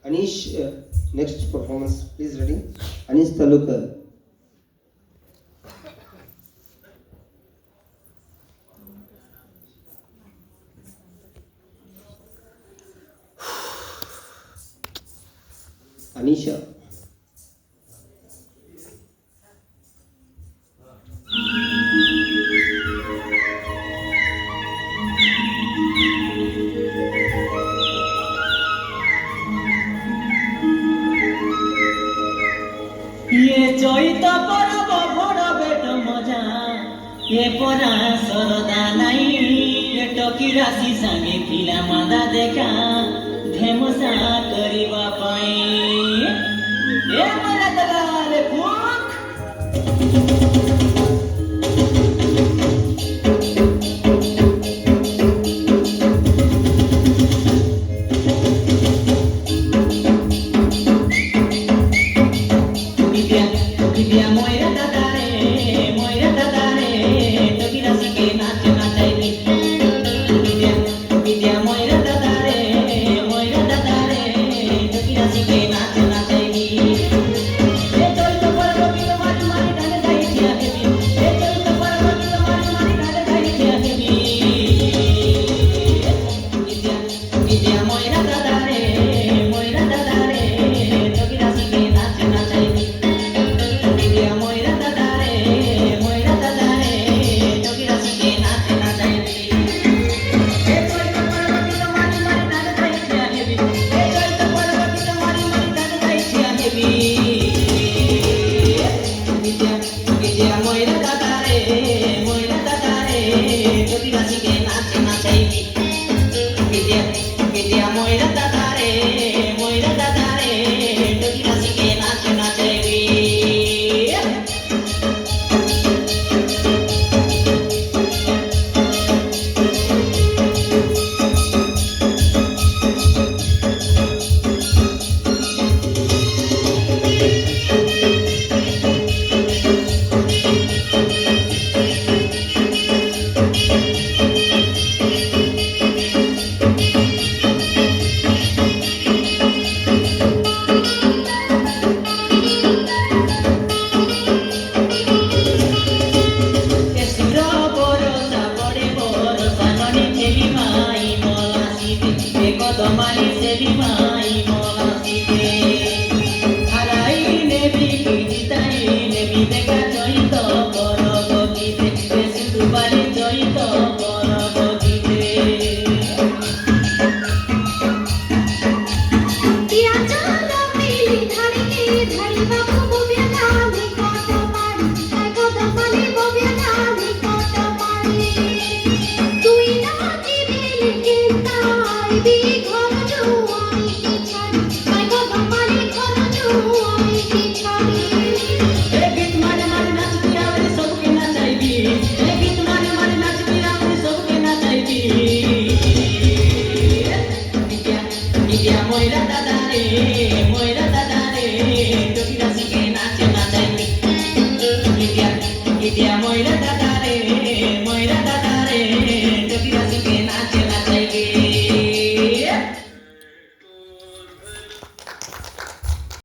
Anish, next performance, please ready. Anish Talukar. Anisha. ये চৈত পরব বড় বেট মজা এ পরা সরদা নাই টকি রাশি সাঙ্গে পিলা মাদা দেখা ধেমসা করিবা পাই এ মরা দলালে ফুক Dia moira dadare toki rasi ke naach nachai dia moira dadare toki rasi ke naach nachai e choi to parvati mari mari dane jai thia hebi e choi to parvati mari mari dane jai thia hebi dia moira dadare toki rasi ke naach nachai dia moira dadare toki rasi ke naach nachai e choi to parvati mari mari dane jai thia hebi e choi to parvati mari mari dane jai thia hebi dia moira dadare toki rasi ke naach nachai dia moira dadare toki rasi ke naach nachai Tomari se